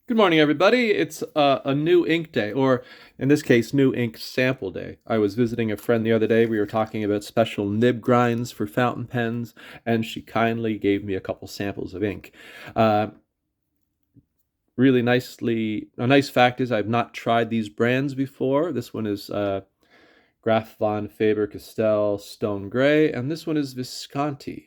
Good morning, everybody. It's a new ink day, or in this case, new ink sample day. I was visiting a friend the other day. We were talking about special nib grinds for fountain pens, and she kindly gave me a couple samples of ink. Uh, a nice fact is I've not tried these brands before. This one is Grap Von Faber Castell Stone Gray, and this one is Visconti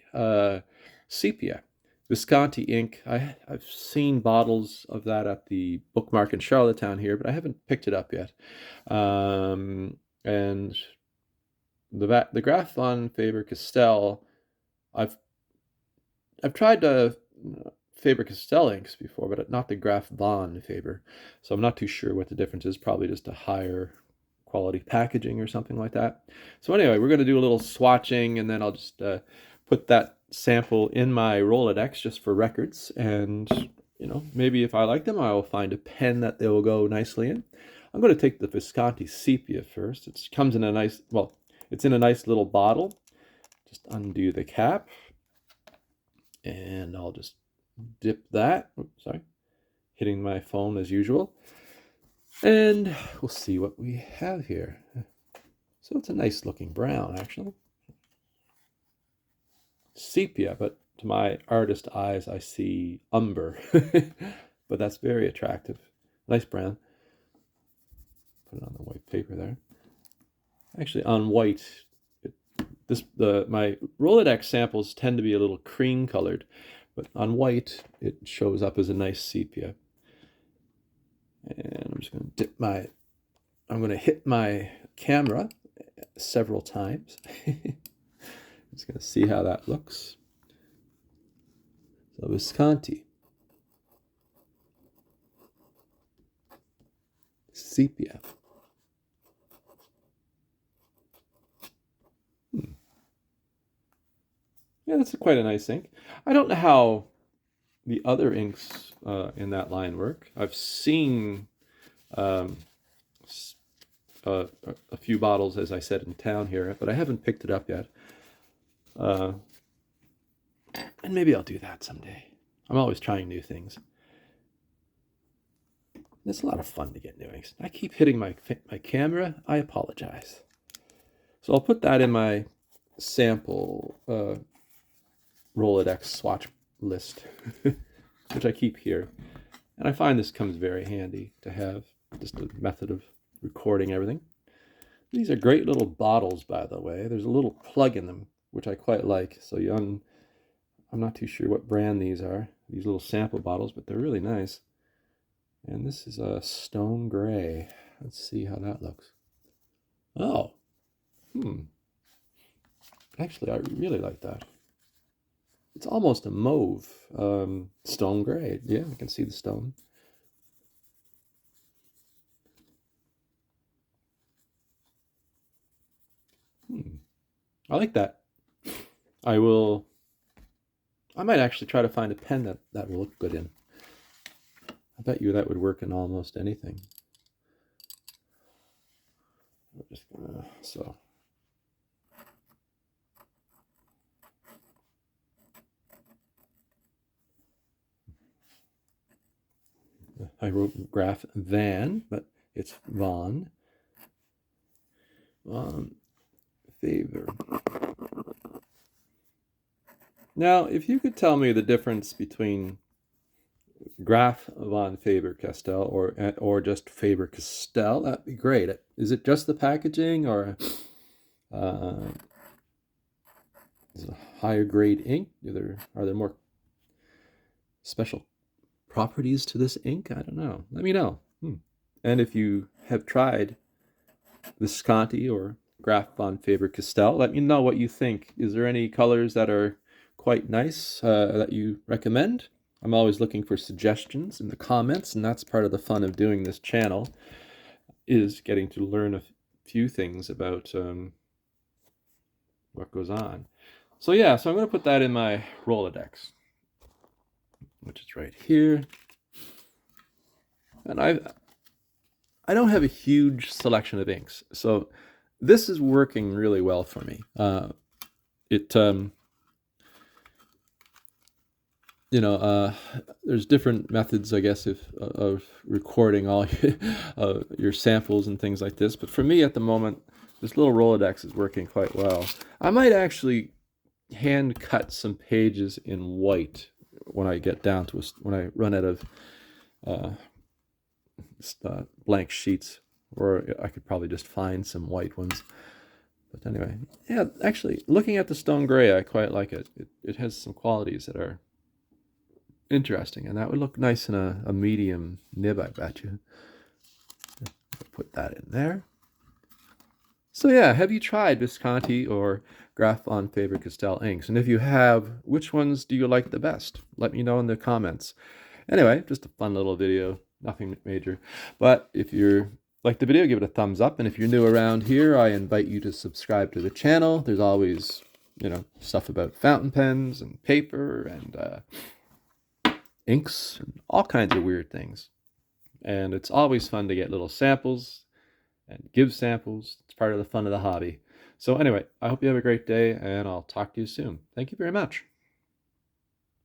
Sepia. Visconti ink. I've seen bottles of that at the bookmark in Charlottetown here, but I haven't picked it up yet. And the Graf von Faber Castell, I've I've tried Faber Castell inks before, but not the Graf von Faber. So I'm not too sure what the difference is. Probably just a higher quality packaging or something like that. So anyway, we're going to do a little swatching, and then I'll just put that sample in my Rolodex just for records. And maybe if I like them, I will find a pen that they will go nicely in. I'm going to take the Visconti Sepia first. It comes in a nice, well, it's in a nice little bottle. Just undo the cap, and I'll just dip that. Oops, sorry, hitting my phone as usual. And we'll see what we have here. So it's a nice looking brown, actually. Sepia, but to my artist eyes, I see umber. But that's very attractive. Nice brown. Put it on the white paper there. Actually, on white, my Rolodex samples tend to be a little cream colored, but on white, it shows up as a nice sepia. And I'm just going to I'm going to hit my camera several times. Just going to see how that looks. So Visconti Sepia. Yeah, that's quite a nice ink. I don't know how the other inks in that line work. I've seen um, a few bottles, as I said, in town here, but I haven't picked it up yet. And maybe I'll do that someday. I'm always trying new things. It's a lot of fun to get new inks. I keep hitting my camera. I apologize. So I'll put that in my sample Rolodex swatch list, which I keep here. And I find this comes very handy to have, just a method of recording everything. These are great little bottles, by the way. There's a little plug in them, which I quite like. So I'm not too sure what brand these are, these little sample bottles, but they're really nice. And this is a stone gray. Let's see how that looks. Oh, actually, I really like that. It's almost a mauve, stone gray. Yeah, I can see the stone. I like that. I will. I might actually try to find a pen that will look good in. I bet you that would work in almost anything. I'm just gonna, so. I wrote Graf Van, but it's Von. Faber. Now, if you could tell me the difference between Graf von Faber Castell or just Faber Castell, that'd be great. Is it just the packaging, or uh, is it a higher grade ink? Are there more special properties to this ink? I don't know. Let me know. And if you have tried Visconti or Graf von Faber Castell, let me know what you think. Is there any colors that are quite nice that you recommend? I'm always looking for suggestions in the comments, and that's part of the fun of doing this channel, is getting to learn a few things about what goes on. So yeah, so I'm going to put that in my Rolodex, which is right here. And I don't have a huge selection of inks, so this is working really well for me. It there's different methods, I guess, of recording all your samples and things like this. But for me at the moment, this little Rolodex is working quite well. I might actually hand cut some pages in white when I get down to when I run out of blank sheets, or I could probably just find some white ones. But anyway, yeah, actually, looking at the stone gray, I quite like it. It has some qualities that are interesting, and that would look nice in a medium nib, I bet you. Put that in there. So yeah, have you tried Visconti or Grap Von Faber Castell inks? And if you have, which ones do you like the best? Let me know in the comments. Anyway, just a fun little video, nothing major. But if you like the video, give it a thumbs up. And if you're new around here, I invite you to subscribe to the channel. There's always, stuff about fountain pens and paper and inks and all kinds of weird things. And it's always fun to get little samples and give samples. It's part of the fun of the hobby. So anyway, I hope you have a great day, and I'll talk to you soon. Thank you very much.